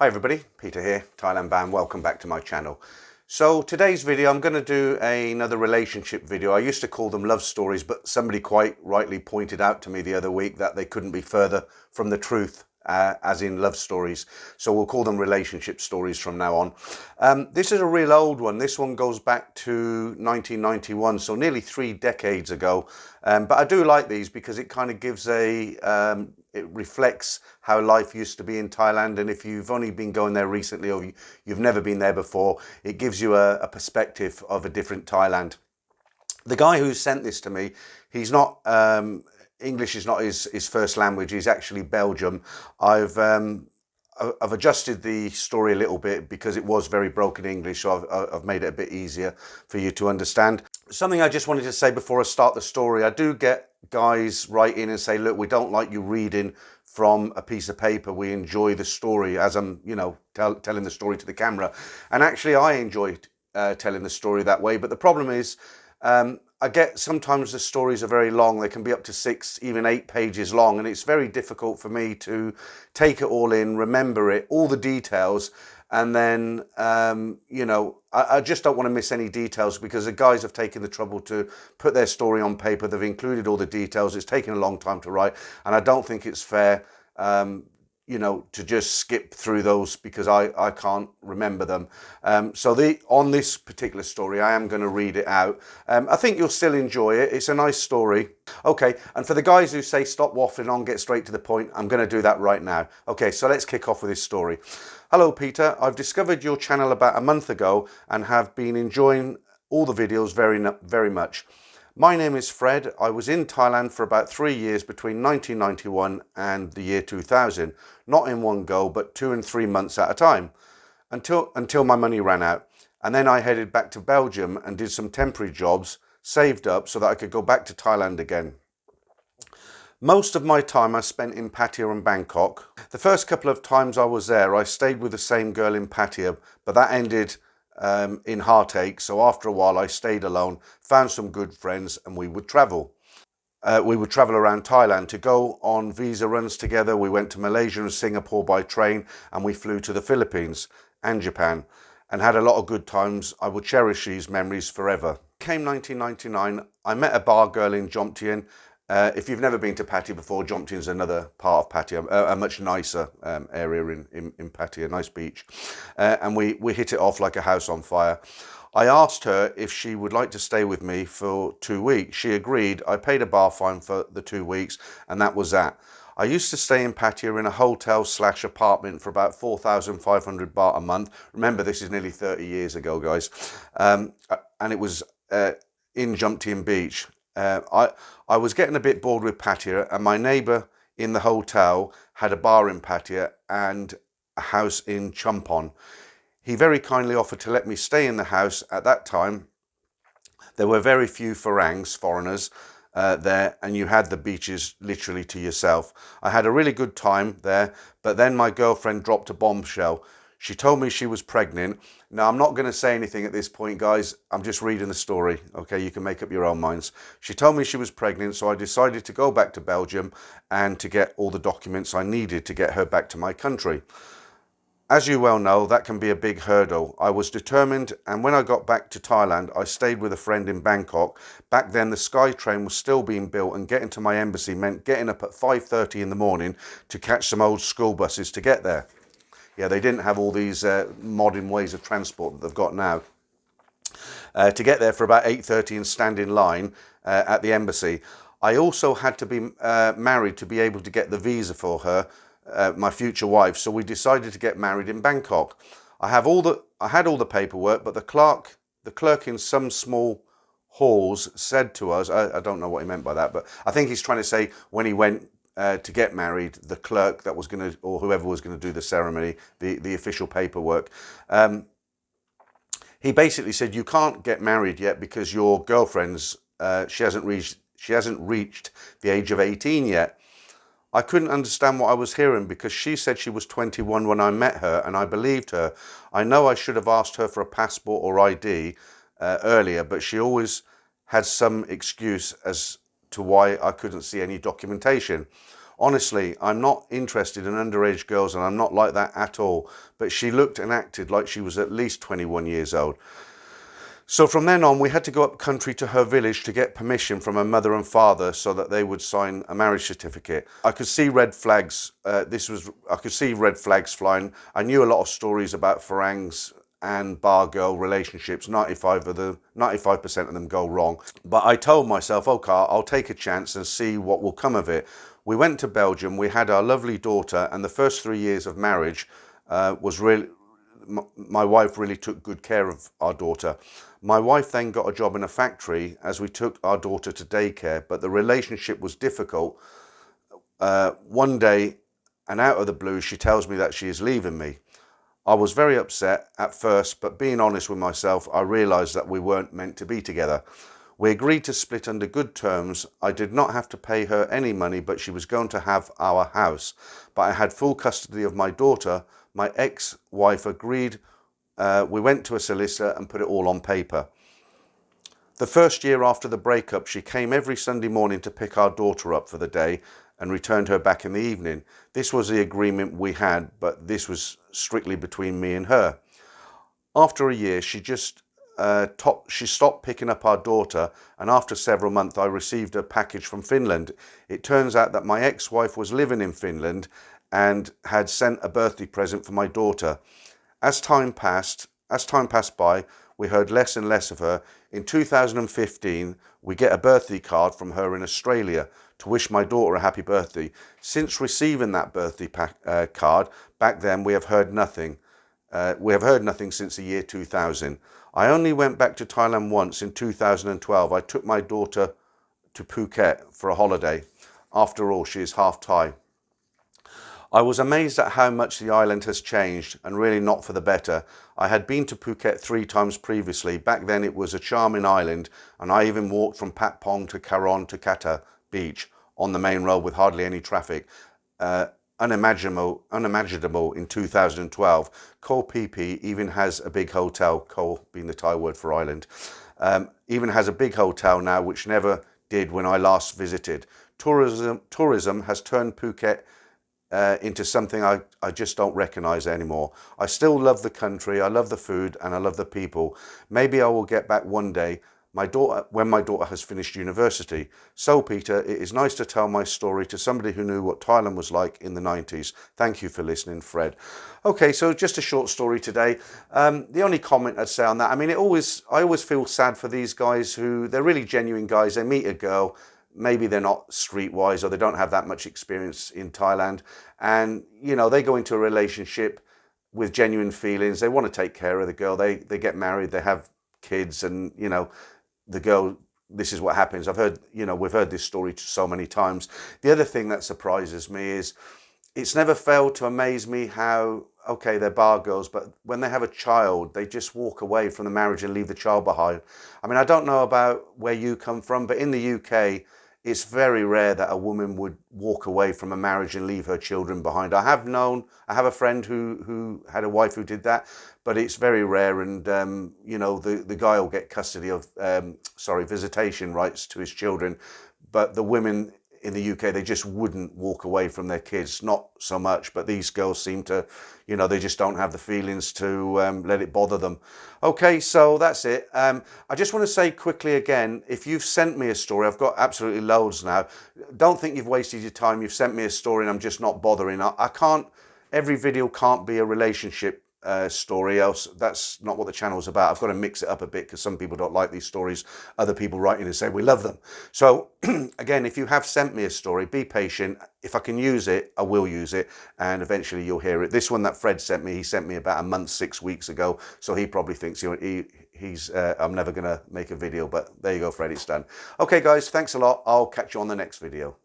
Hi everybody, Peter here, Thailand bound. Welcome back to my channel. So today's video, I'm going to do another relationship video. I used to call them love stories, but somebody quite rightly pointed out to me the other week that they couldn't be further from the truth, as in love stories. So we'll call them relationship stories from now on. This is a real old one. This one goes back to 1991, so nearly 3 decades ago. But I do like these because it kind of gives it reflects how life used to be in Thailand, and if you've only been going there recently or you've never been there before, it gives you a perspective of a different Thailand. The guy who sent this to me, he's not English is not his first language. He's actually Belgium. I've adjusted the story a little bit because it was very broken English, so I've made it a bit easier for you to understand. Something I just wanted to say before I start the story, I do get guys write in and say, look, we don't like you reading from a piece of paper. We enjoy the story as I'm, telling the story to the camera. And actually I enjoy telling the story that way. But the problem is, I get sometimes the stories are very long. They can be up to 6, even 8 pages long. And it's very difficult for me to take it all in, remember it, all the details. And then, I just don't want to miss any details because the guys have taken the trouble to put their story on paper. They've included all the details. It's taken a long time to write. And I don't think it's fair, to just skip through those because I can't remember them. On this particular story, I am going to read it out. I think you'll still enjoy it. It's a nice story. Okay, and for the guys who say stop waffling on, get straight to the point, I'm going to do that right now. Okay, so let's kick off with this story. Hello, Peter. I've discovered your channel about a month ago and have been enjoying all the videos very much. My name is Fred. I was in Thailand for about 3 years between 1991 and the year 2000. Not in one go, but 2 and 3 months at a time, until my money ran out. And then I headed back to Belgium and did some temporary jobs, saved up so that I could go back to Thailand again. Most of my time I spent in Pattaya and Bangkok. The first couple of times I was there, I stayed with the same girl in Pattaya, but that ended in heartache. So after a while I stayed alone, found some good friends, and we would travel. We would travel around Thailand to go on visa runs together. We went to Malaysia and Singapore by train, and we flew to the Philippines and Japan and had a lot of good times. I will cherish these memories forever. Came 1999, I met a bar girl in Jomtien. If you've never been to Pattaya before, Jomtien is another part of Pattaya, a much nicer area in Pattaya, nice beach. And we hit it off like a house on fire. I asked her if she would like to stay with me for 2 weeks. She agreed. I paid a bar fine for the 2 weeks, and that was that. I used to stay in Pattaya in a hotel/apartment for about 4,500 baht a month. Remember, this is nearly 30 years ago, guys. And it was in Jomtien Beach. I was getting a bit bored with Pattaya, and my neighbour in the hotel had a bar in Pattaya and a house in Chumpon. He very kindly offered to let me stay in the house. At that time, there were very few foreigners there, and you had the beaches literally to yourself. I had a really good time there, but then my girlfriend dropped a bombshell. She told me she was pregnant. Now, I'm not going to say anything at this point, guys. I'm just reading the story. Okay, you can make up your own minds. She told me she was pregnant, so I decided to go back to Belgium and to get all the documents I needed to get her back to my country. As you well know, that can be a big hurdle. I was determined, and when I got back to Thailand, I stayed with a friend in Bangkok. Back then, the SkyTrain was still being built, and getting to my embassy meant getting up at 5:30 in the morning to catch some old school buses to get there. Yeah, they didn't have all these modern ways of transport that they've got now. To get there for about 8:30 and stand in line at the embassy. I also had to be married to be able to get the visa for her, my future wife, so we decided to get married in Bangkok. I had all the paperwork, but the clerk in some small halls said to us, I don't know what he meant by that, but I think he's trying to say when he went to get married, the clerk that was going to, or whoever was going to do the ceremony, the official paperwork, he basically said, you can't get married yet because your girlfriend's she hasn't reached the age of 18 yet. I couldn't understand what I was hearing because she said she was 21 when I met her, and I believed her. I know I should have asked her for a passport or ID earlier, but she always had some excuse as to why I couldn't see any documentation. Honestly, I'm not interested in underage girls, and I'm not like that at all. But she looked and acted like she was at least 21 years old. So from then on, we had to go up country to her village to get permission from her mother and father so that they would sign a marriage certificate. I could see red flags. I could see red flags flying. I knew a lot of stories about Farangs and bar girl relationships. 95% of them go wrong. But I told myself, okay, I'll take a chance and see what will come of it. We went to Belgium. We had our lovely daughter, and the first 3 years of marriage was really. My wife really took good care of our daughter. My wife then got a job in a factory as we took our daughter to daycare, but the relationship was difficult. One day, and out of the blue, she tells me that she is leaving me. I was very upset at first, but being honest with myself, I realised that we weren't meant to be together. We agreed to split under good terms. I did not have to pay her any money, but she was going to have our house. But I had full custody of my daughter. My ex-wife agreed. We went to a solicitor and put it all on paper. The first year after the breakup, she came every Sunday morning to pick our daughter up for the day and returned her back in the evening. This was the agreement we had, but this was strictly between me and her. After a year, she stopped picking up our daughter, and after several months, I received a package from Finland. It turns out that my ex-wife was living in Finland and had sent a birthday present for my daughter. As time passed by, we heard less and less of her. In 2015, we get a birthday card from her in Australia to wish my daughter a happy birthday. Since receiving that birthday card back then, we have heard nothing. We have heard nothing since the year 2000. I only went back to Thailand once in 2012. I took my daughter to Phuket for a holiday. After all, she is half Thai. I was amazed at how much the island has changed, and really not for the better. I had been to Phuket 3 times previously. Back then it was a charming island, and I even walked from Pat Pong to Khon to Kata beach on the main road with hardly any traffic. Unimaginable in 2012. Koh Phi Phi even has a big hotel, Koh being the Thai word for island, even has a big hotel now, which never did when I last visited. Tourism has turned Phuket into something I just don't recognise anymore. I still love the country, I love the food, and I love the people. Maybe I will get back one day, when my daughter has finished university. So Peter, it is nice to tell my story to somebody who knew what Thailand was like in the 90s. Thank you for listening, Fred. Okay, so just a short story today. The only comment I'd say on that, I mean, I always feel sad for these guys they're really genuine guys. They meet a girl, maybe they're not streetwise or they don't have that much experience in Thailand, and they go into a relationship with genuine feelings. They want to take care of the girl. They get married, they have kids, and the girl, this is what happens. We've heard this story so many times. The other thing that surprises me is it's never failed to amaze me how, okay, they're bar girls, but when they have a child, they just walk away from the marriage and leave the child behind. I mean, I don't know about where you come from, but in the UK, it's very rare that a woman would walk away from a marriage and leave her children behind. I have a friend who had a wife who did that, but it's very rare. And, the guy will get custody of, visitation rights to his children. But the women in the UK, they just wouldn't walk away from their kids, not so much. But these girls seem to, they just don't have the feelings to let it bother them. Okay, so that's it. I just want to say quickly again, if you've sent me a story, I've got absolutely loads now. Don't think you've wasted your time. You've sent me a story and I'm just not bothering. I can't, every video can't be a relationship story, else that's not what the channel's about. I've got to mix it up a bit because some people don't like these stories. Other people write in and say we love them. So again, if you have sent me a story, be patient. If I can use it, I will use it, and eventually you'll hear it. This one that Fred sent me, he sent me about a month, 6 weeks ago, so he probably thinks I'm never gonna make a video, but there you go, Fred, it's done. Okay guys, thanks a lot. I'll catch you on the next video.